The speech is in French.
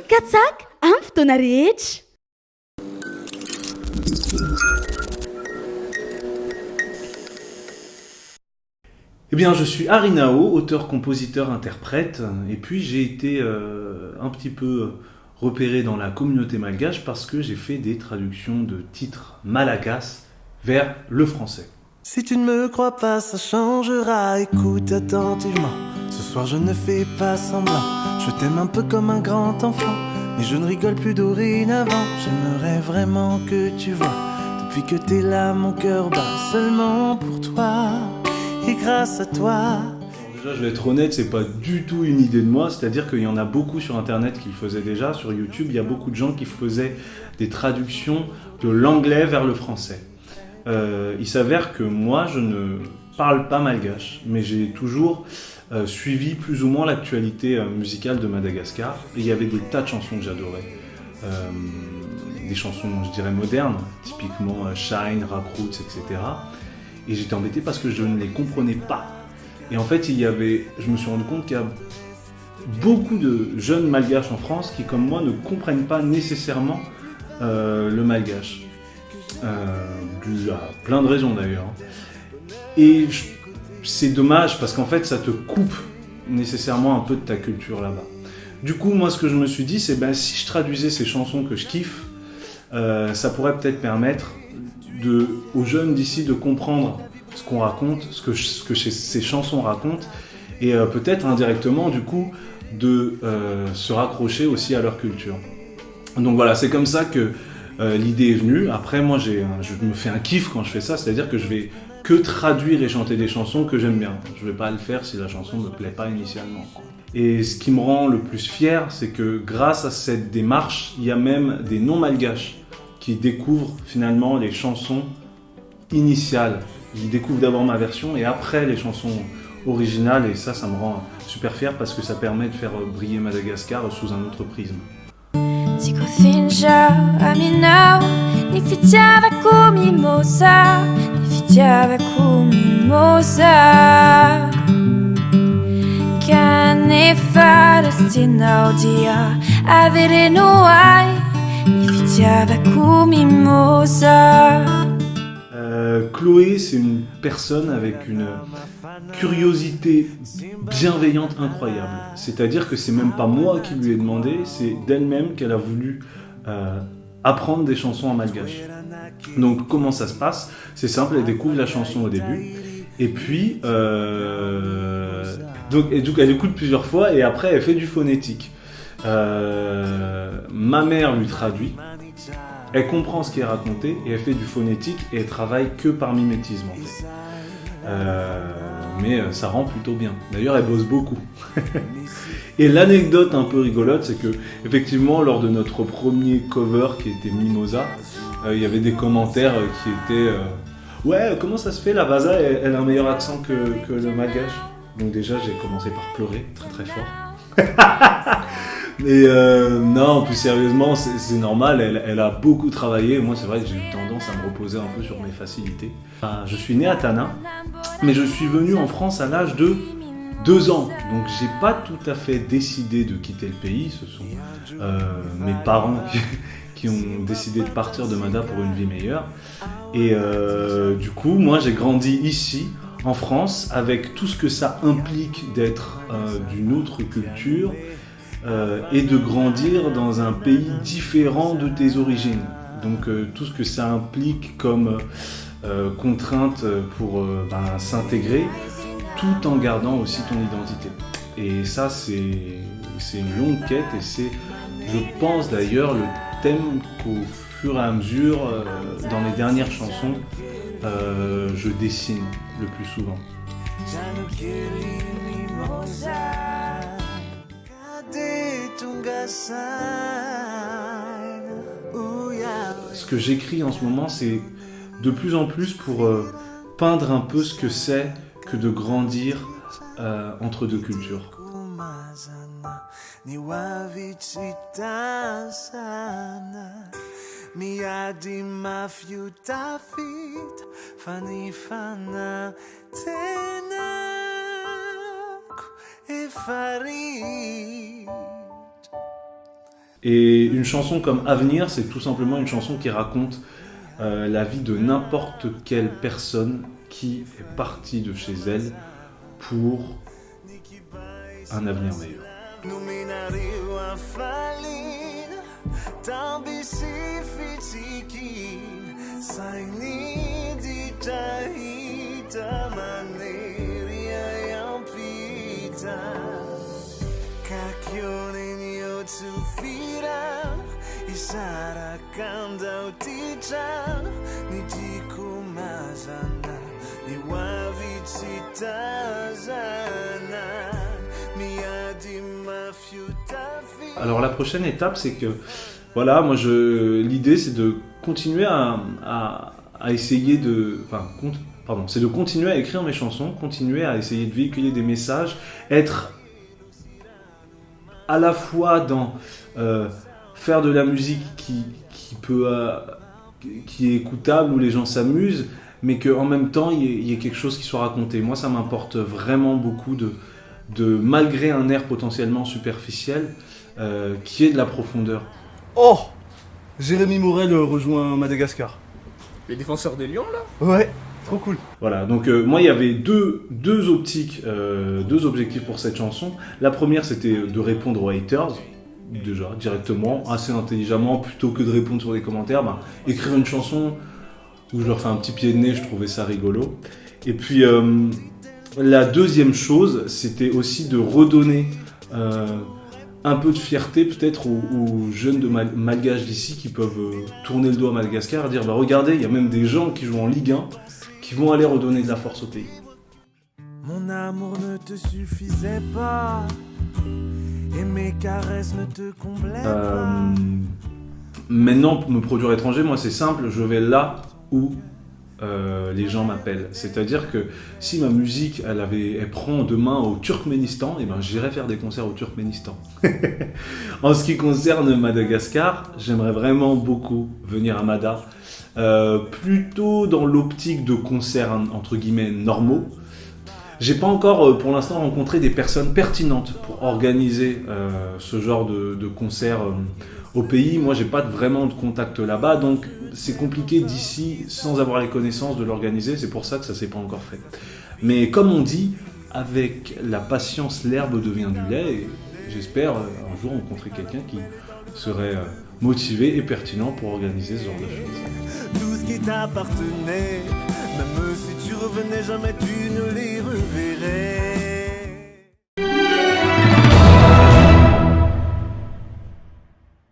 Katsaka amin'ny fotoana rehetra. Eh bien, je suis Harry Nao, auteur, compositeur, interprète, et puis j'ai été un petit peu repéré dans la communauté malgache parce que j'ai fait des traductions de titres malagasy vers le français. Si tu ne me crois pas, ça changera. Écoute attentivement. Ce soir, je ne fais pas semblant. Je t'aime un peu comme un grand enfant, mais je ne rigole plus dorénavant. J'aimerais vraiment que tu vois. Depuis que t'es là, mon cœur bat seulement pour toi. Et grâce à toi. Déjà, je vais être honnête, c'est pas du tout une idée de moi, c'est-à-dire qu'il y en a beaucoup sur internet qui le faisaient déjà, sur YouTube, il y a beaucoup de gens qui faisaient des traductions de l'anglais vers le français. Il s'avère que moi, je ne parle pas malgache, mais j'ai toujours suivi plus ou moins l'actualité musicale de Madagascar, et il y avait des tas de chansons que j'adorais. Des chansons, je dirais, modernes, typiquement Shine, Rap Roots, etc. Et j'étais embêté parce que je ne les comprenais pas. Et en fait, je me suis rendu compte qu'il y a beaucoup de jeunes malgaches en France qui, comme moi, ne comprennent pas nécessairement le malgache. Dû à plein de raisons d'ailleurs. Et c'est dommage parce qu'en fait, ça te coupe nécessairement un peu de ta culture là-bas. Du coup, moi, ce que je me suis dit, c'est si je traduisais ces chansons que je kiffe, ça pourrait peut-être permettre aux jeunes d'ici de comprendre ce qu'on raconte, ce que ces chansons racontent, et peut-être indirectement du coup de se raccrocher aussi à leur culture. Donc voilà, c'est comme ça que l'idée est venue. Après moi je me fais un kiff quand je fais ça, c'est-à-dire que je vais que traduire et chanter des chansons que j'aime bien. Je vais pas le faire si la chanson me plaît pas initialement. Et ce qui me rend le plus fier, c'est que grâce à cette démarche, il y a même des non-malgaches qui découvrent finalement les chansons initiales. Ils découvrent d'abord ma version et après les chansons originales, et ça me rend super fier parce que ça permet de faire briller Madagascar sous un autre prisme. Chloé, c'est une personne avec une curiosité bienveillante incroyable. C'est-à-dire que c'est même pas moi qui lui ai demandé, c'est d'elle-même qu'elle a voulu apprendre des chansons en malgache. Donc comment ça se passe? C'est simple, elle découvre la chanson au début, et puis donc elle écoute plusieurs fois, et après elle fait du phonétique. Ma mère lui traduit. Elle comprend ce qui est raconté et elle fait du phonétique et elle travaille que par mimétisme en fait. Mais ça rend plutôt bien. D'ailleurs, elle bosse beaucoup. Et l'anecdote un peu rigolote, c'est que effectivement, lors de notre premier cover qui était Mimosa, il y avait des commentaires qui étaient ouais, comment ça se fait, la Vaza, elle a un meilleur accent que le malgache. Donc déjà, j'ai commencé par pleurer très très fort. Mais non, plus sérieusement, c'est normal, elle a beaucoup travaillé. Moi, c'est vrai que j'ai eu tendance à me reposer un peu sur mes facilités. Je suis né à Tana, mais je suis venu en France à l'âge de 2 ans. Donc, j'ai pas tout à fait décidé de quitter le pays. Ce sont mes parents qui ont décidé de partir de Mada pour une vie meilleure. Et du coup, moi, j'ai grandi ici, en France, avec tout ce que ça implique d'être d'une autre culture. Et de grandir dans un pays différent de tes origines. Donc tout ce que ça implique comme contrainte pour s'intégrer, tout en gardant aussi ton identité. Et ça, c'est une longue quête, et c'est, je pense d'ailleurs, le thème qu'au fur et à mesure, dans les dernières chansons, je dessine le plus souvent. Ce que j'écris en ce moment, c'est de plus en plus pour peindre un peu ce que c'est que de grandir entre deux cultures. Et une chanson comme Avenir, c'est tout simplement une chanson qui raconte la vie de n'importe quelle personne qui est partie de chez elle pour un avenir meilleur. Alors la prochaine étape, c'est que voilà, l'idée c'est de continuer à essayer de, c'est de continuer à écrire mes chansons, continuer à essayer de véhiculer des messages, être à la fois dans faire de la musique qui est écoutable, où les gens s'amusent, mais qu'en même temps il y ait quelque chose qui soit raconté. Moi, ça m'importe vraiment beaucoup de malgré un air potentiellement superficiel, qui ait de la profondeur. Oh, Jérémy Morel rejoint Madagascar. Les défenseurs des Lions, là? Ouais, trop cool. Voilà, donc moi il y avait deux optiques, deux objectifs pour cette chanson. La première, c'était de répondre aux haters, déjà, directement, assez intelligemment, plutôt que de répondre sur des commentaires, écrire une chanson où je leur fais un petit pied de nez, je trouvais ça rigolo. Et puis la deuxième chose, c'était aussi de redonner un peu de fierté peut-être aux jeunes de malgaches d'ici qui peuvent tourner le dos à Madagascar et dire regardez, il y a même des gens qui jouent en Ligue 1 qui vont aller redonner de la force au pays. Mon amour ne te suffisait pas et mes caresses ne te comblaient pas. Maintenant, me produire étranger, moi c'est simple, je vais là où les gens m'appellent. C'est-à-dire que si ma musique elle prend demain au Turkménistan, j'irai faire des concerts au Turkménistan. En ce qui concerne Madagascar, j'aimerais vraiment beaucoup venir à Mada, plutôt dans l'optique de concerts entre guillemets normaux. J'ai pas encore pour l'instant rencontré des personnes pertinentes pour organiser ce genre de concert au pays. Moi j'ai pas vraiment de contact là-bas, donc c'est compliqué d'ici sans avoir les connaissances de l'organiser, c'est pour ça que ça s'est pas encore fait. Mais comme on dit, avec la patience l'herbe devient du lait, et j'espère un jour rencontrer quelqu'un qui serait motivé et pertinent pour organiser ce genre de choses. Tout ce qui t'appartenait, même si tu revenais jamais